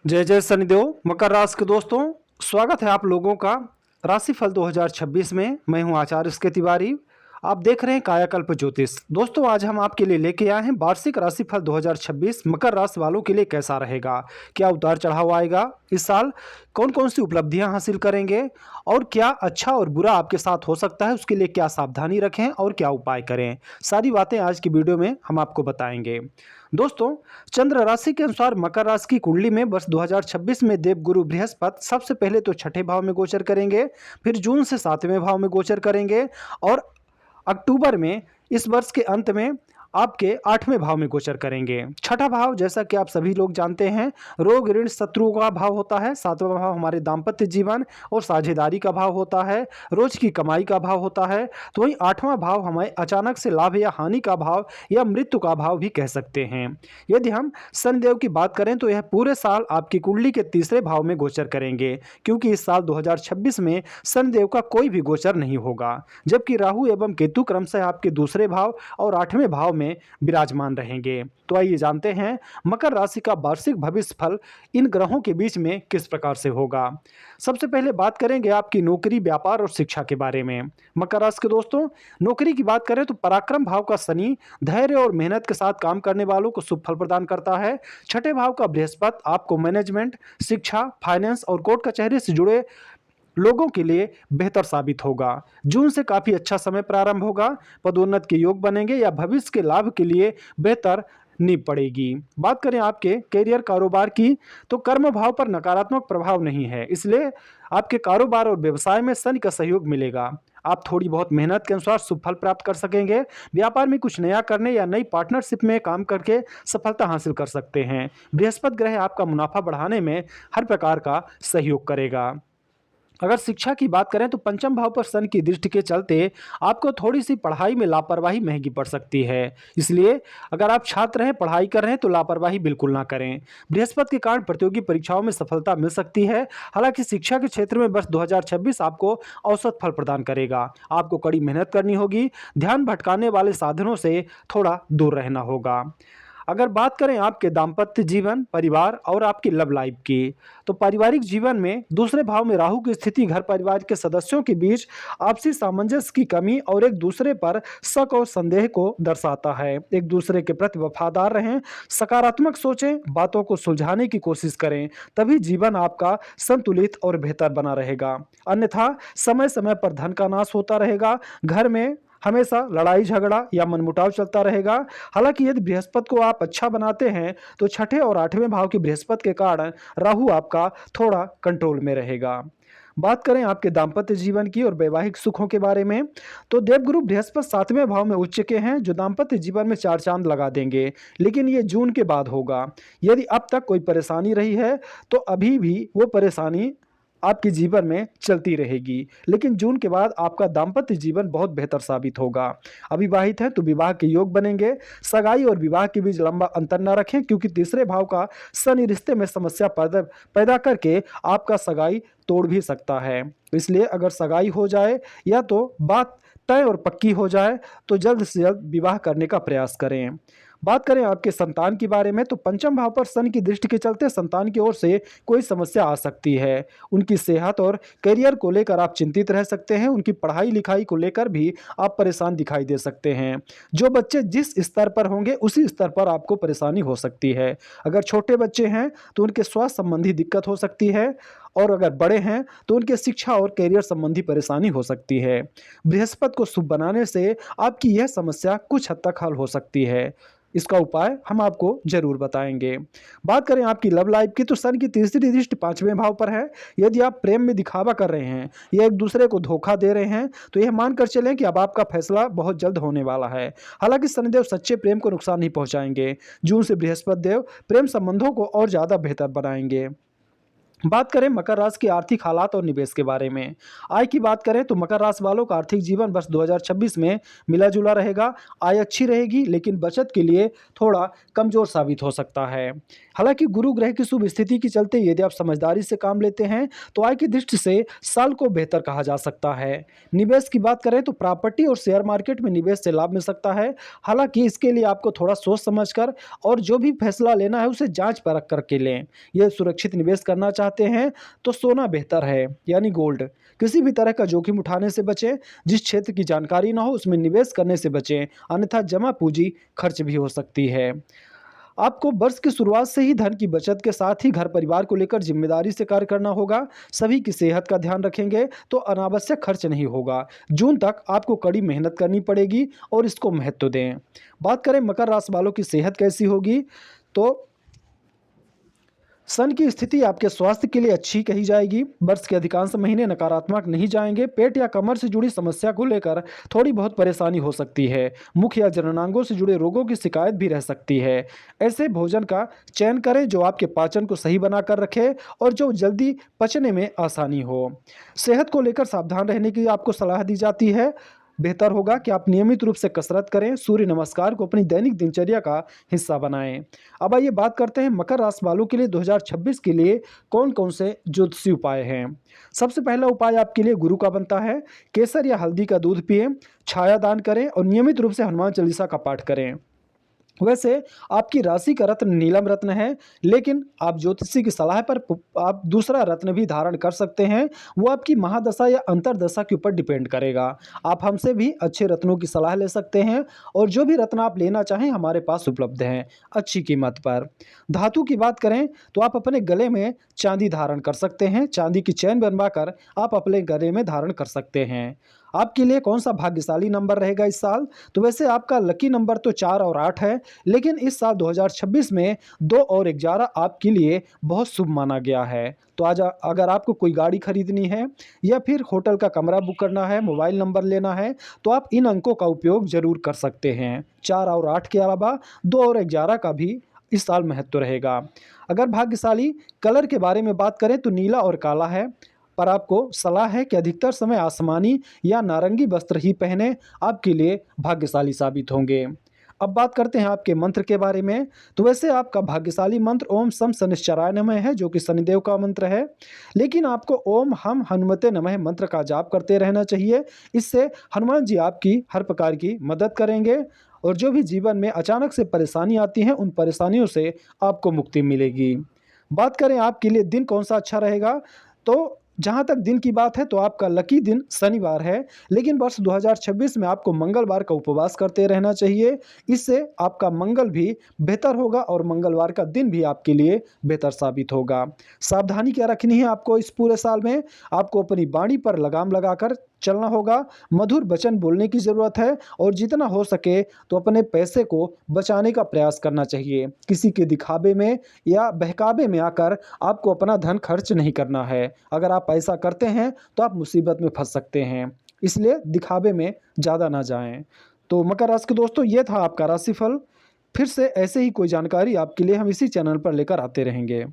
जय जय शनिदेव। मकर राशि के दोस्तों, स्वागत है आप लोगों का राशिफल 2026 में। मैं हूं आचार्य इसके तिवारी। आप देख रहे हैं कायाकल्प ज्योतिष। दोस्तों, आज हम आपके लिए लेके आए हैं वार्षिक राशिफल 2026 मकर राशि वालों के लिए कैसा रहेगा, क्या उतार चढ़ाव आएगा इस साल, कौन कौन सी उपलब्धियां हासिल करेंगे और क्या अच्छा और बुरा आपके साथ हो सकता है, उसके लिए क्या सावधानी रखें और क्या उपाय करें। सारी बातें आज की वीडियो में हम आपको बताएंगे। दोस्तों, चंद्र राशि के अनुसार मकर राशि की कुंडली में वर्ष 2026 में देवगुरु बृहस्पति सबसे पहले तो छठे भाव में गोचर करेंगे, फिर जून से सातवें भाव में गोचर करेंगे और अक्टूबर में इस वर्ष के अंत में आपके आठवें भाव में गोचर करेंगे। छठा भाव, जैसा कि आप सभी लोग जानते हैं, रोग ऋण शत्रुओं का भाव होता है। सातवां भाव हमारे दाम्पत्य जीवन और साझेदारी का भाव होता है, रोज की कमाई का भाव होता है। तो वहीं आठवां भाव हमें अचानक से लाभ या हानि का भाव या मृत्यु का भाव भी कह सकते हैं। यदि हम शनिदेव की बात करें तो यह पूरे साल आपकी कुंडली के तीसरे भाव में गोचर करेंगे, क्योंकि इस साल 2026 में शनिदेव का कोई भी गोचर नहीं होगा, जबकि राहु एवं केतु क्रमशः आपके दूसरे भाव और आठवें भाव में विराजमान रहेंगे। तो आइए जानते हैं मकर राशि का वार्षिक भविष्य फल इन ग्रहों के बीच में किस प्रकार से होगा। सबसे पहले बात करेंगे आपकी नौकरी, व्यापार और शिक्षा के बारे में। मकर राशि के दोस्तों, नौकरी की बात करें तो पराक्रम भाव का शनि धैर्य और मेहनत के साथ काम करने वालों को शुभ फल प्रदान करता है। छठे भाव का बृहस्पति आपको मैनेजमेंट, शिक्षा, फाइनेंस और कोर्ट कचहरी से जुड़े लोगों के लिए बेहतर साबित होगा। जून से काफी अच्छा समय प्रारंभ होगा, पदोन्नत के योग बनेंगे या भविष्य के लाभ के लिए बेहतर नींव पड़ेगी। बात करें आपके करियर कारोबार की तो कर्म भाव पर नकारात्मक प्रभाव नहीं है, इसलिए आपके कारोबार और व्यवसाय में शनि का सहयोग मिलेगा। आप थोड़ी बहुत मेहनत के अनुसार शुभ फल प्राप्त कर सकेंगे। व्यापार में कुछ नया करने या नई पार्टनरशिप में काम करके सफलता हासिल कर सकते हैं। बृहस्पति ग्रह आपका मुनाफा बढ़ाने में हर प्रकार का सहयोग करेगा। अगर शिक्षा की बात करें तो पंचम भाव पर शनि की दृष्टि के चलते आपको थोड़ी सी पढ़ाई में लापरवाही महंगी पड़ सकती है, इसलिए अगर आप छात्र हैं, पढ़ाई कर रहे हैं तो लापरवाही बिल्कुल ना करें। बृहस्पति के कारण प्रतियोगी परीक्षाओं में सफलता मिल सकती है। हालांकि शिक्षा के क्षेत्र में वर्ष 2026 आपको औसत फल प्रदान करेगा। आपको कड़ी मेहनत करनी होगी, ध्यान भटकाने वाले साधनों से थोड़ा दूर रहना होगा। अगर बात करें आपके दाम्पत्य जीवन, परिवार और आपकी लव लाइफ की, तो पारिवारिक जीवन में दूसरे भाव में राहु की स्थिति घर परिवार के सदस्यों के बीच आपसी सामंजस्य की कमी और एक दूसरे पर शक और संदेह को दर्शाता है। एक दूसरे के प्रति वफादार रहें, सकारात्मक सोचें, बातों को सुलझाने की कोशिश करें, तभी जीवन आपका संतुलित और बेहतर बना रहेगा। अन्यथा समय समय पर धन का नाश होता रहेगा, घर में हमेशा लड़ाई झगड़ा या मनमुटाव चलता रहेगा। हालांकि यदि बृहस्पति को आप अच्छा बनाते हैं तो छठे और आठवें भाव की बृहस्पति के कारण राहु आपका थोड़ा कंट्रोल में रहेगा। बात करें आपके दाम्पत्य जीवन की और वैवाहिक सुखों के बारे में, तो देवगुरु बृहस्पति सातवें भाव में उच्च के हैं, जो दाम्पत्य जीवन में चार चांद लगा देंगे, लेकिन ये जून के बाद होगा। यदि अब तक कोई परेशानी रही है तो अभी भी वो परेशानी आपके जीवन में चलती रहेगी, लेकिन जून के बाद आपका दाम्पत्य जीवन बहुत बेहतर साबित होगा। अविवाहित हैं तो विवाह के योग बनेंगे। सगाई और विवाह के बीच लंबा अंतर न रखें, क्योंकि तीसरे भाव का शनि रिश्ते में समस्या पैदा करके आपका सगाई तोड़ भी सकता है। इसलिए अगर सगाई हो जाए या तो बात तय और पक्की हो जाए तो जल्द से जल्द विवाह करने का प्रयास करें। बात करें आपके संतान के बारे में, तो पंचम भाव पर शनि की दृष्टि के चलते संतान की ओर से कोई समस्या आ सकती है। उनकी सेहत और करियर को लेकर आप चिंतित रह सकते हैं। उनकी पढ़ाई लिखाई को लेकर भी आप परेशान दिखाई दे सकते हैं। जो बच्चे जिस स्तर पर होंगे उसी स्तर पर आपको परेशानी हो सकती है। अगर छोटे बच्चे हैं तो उनके स्वास्थ्य संबंधी दिक्कत हो सकती है, और अगर बड़े हैं तो उनके शिक्षा और करियर संबंधी परेशानी हो सकती है। बृहस्पति को शुभ बनाने से आपकी यह समस्या कुछ हद तक हल हो सकती है। इसका उपाय हम आपको जरूर बताएंगे। बात करें आपकी लव लाइफ की, तो शनि की तीसरी दृष्टि पांचवें भाव पर है। यदि आप प्रेम में दिखावा कर रहे हैं या एक दूसरे को धोखा दे रहे हैं तो यह मानकर चलें कि अब आपका फैसला बहुत जल्द होने वाला है। हालांकि शनिदेव सच्चे प्रेम को नुकसान नहीं पहुंचाएंगे। जून से बृहस्पति देव प्रेम संबंधों को और ज्यादा बेहतर बनाएंगे। बात करें मकर राशि के आर्थिक हालात और निवेश के बारे में। आय की बात करें तो मकर राशि वालों का आर्थिक जीवन वर्ष 2026 में मिला जुला रहेगा। आय अच्छी रहेगी लेकिन बचत के लिए थोड़ा कमजोर साबित हो सकता है। हालांकि गुरु ग्रह की शुभ स्थिति के चलते यदि आप समझदारी से काम लेते हैं तो आय की दृष्टि से साल को बेहतर कहा जा सकता है। निवेश की बात करें तो प्रॉपर्टी और शेयर मार्केट में निवेश से लाभ मिल सकता है। हालांकि इसके लिए आपको थोड़ा सोच समझ कर और जो भी फैसला लेना है उसे जांच परख करके लें। यह सुरक्षित निवेश करना चाहते हैं तो सोना बेहतर है, यानी गोल्ड। किसी भी तरह का जोखिम उठाने से बचें। जिस क्षेत्र की जानकारी ना हो उसमें निवेश करने से बचें, अन्यथा जमा पूंजी खर्च भी हो सकती है। आपको वर्ष की शुरुआत से ही धन की बचत के साथ ही घर परिवार को लेकर जिम्मेदारी से कार्य करना होगा। सभी की सेहत का ध्यान रखेंगे तो अनावश्यक खर्च नहीं होगा। जून तक आपको कड़ी मेहनत करनी पड़ेगी और इसको महत्व दें। बात करें मकर राशि वालों की सेहत कैसी होगी, तो सन की स्थिति आपके स्वास्थ्य के लिए अच्छी कही जाएगी। वर्ष के अधिकांश महीने नकारात्मक नहीं जाएंगे। पेट या कमर से जुड़ी समस्या को लेकर थोड़ी बहुत परेशानी हो सकती है। मुख या जननांगों से जुड़े रोगों की शिकायत भी रह सकती है। ऐसे भोजन का चयन करें जो आपके पाचन को सही बनाकर रखे और जो जल्दी पचने में आसानी हो। सेहत को लेकर सावधान रहने की आपको सलाह दी जाती है। बेहतर होगा कि आप नियमित रूप से कसरत करें, सूर्य नमस्कार को अपनी दैनिक दिनचर्या का हिस्सा बनाएं। अब आइए बात करते हैं मकर राशि वालों के लिए 2026 के लिए कौन कौन से ज्योतिषीय उपाय हैं। सबसे पहला उपाय आपके लिए गुरु का बनता है। केसर या हल्दी का दूध पिएं, छाया दान करें और नियमित रूप से हनुमान चालीसा का पाठ करें। वैसे आपकी राशि का रत्न नीलम रत्न है, लेकिन आप ज्योतिषी की सलाह पर आप दूसरा रत्न भी धारण कर सकते हैं। वो आपकी महादशा या अंतरदशा के ऊपर डिपेंड करेगा। आप हमसे भी अच्छे रत्नों की सलाह ले सकते हैं और जो भी रत्न आप लेना चाहें हमारे पास उपलब्ध हैं अच्छी कीमत पर। धातु की बात करें तो आप अपने गले में चांदी धारण कर सकते हैं। चांदी की चैन बनवा कर आप अपने गले में धारण कर सकते हैं। आपके लिए कौन सा भाग्यशाली नंबर रहेगा इस साल, तो वैसे आपका लकी नंबर तो 4 और 8 है, लेकिन इस साल 2026 में 2 और 11 आपके लिए बहुत शुभ माना गया है। तो आज अगर आपको कोई गाड़ी खरीदनी है या फिर होटल का कमरा बुक करना है, मोबाइल नंबर लेना है, तो आप इन अंकों का उपयोग जरूर कर सकते हैं। 4 और 8 के अलावा 2 और 11 का भी इस साल महत्व रहेगा। अगर भाग्यशाली कलर के बारे में बात करें तो नीला और काला है, पर आपको सलाह है कि अधिकतर समय आसमानी या नारंगी वस्त्र ही पहने, आपके लिए भाग्यशाली साबित होंगे। अब बात करते हैं आपके मंत्र के बारे में। तो वैसे आपका भाग्यशाली मंत्र ओम सम शनिश्चराय नमः है, जो कि शनिदेव का मंत्र है। लेकिन आपको ओम हम हनुमते नमः मंत्र का जाप करते रहना चाहिए। इससे हनुमान जी आपकी हर प्रकार की मदद करेंगे और जो भी जीवन में अचानक से परेशानी आती है उन परेशानियों से आपको मुक्ति मिलेगी। बात करें आपके लिए दिन कौन सा अच्छा रहेगा, तो जहाँ तक दिन की बात है तो आपका लकी दिन शनिवार है, लेकिन वर्ष 2026 में आपको मंगलवार का उपवास करते रहना चाहिए। इससे आपका मंगल भी बेहतर होगा और मंगलवार का दिन भी आपके लिए बेहतर साबित होगा। सावधानी क्या रखनी है आपको इस पूरे साल में, आपको अपनी वाणी पर लगाम लगाकर चलना होगा। मधुर वचन बोलने की ज़रूरत है और जितना हो सके तो अपने पैसे को बचाने का प्रयास करना चाहिए। किसी के दिखावे में या बहकावे में आकर आपको अपना धन खर्च नहीं करना है। अगर आप ऐसा करते हैं तो आप मुसीबत में फंस सकते हैं, इसलिए दिखावे में ज़्यादा ना जाएं। तो मकर राशि के दोस्तों, ये था आपका राशिफल। फिर से ऐसे ही कोई जानकारी आपके लिए हम इसी चैनल पर लेकर आते रहेंगे।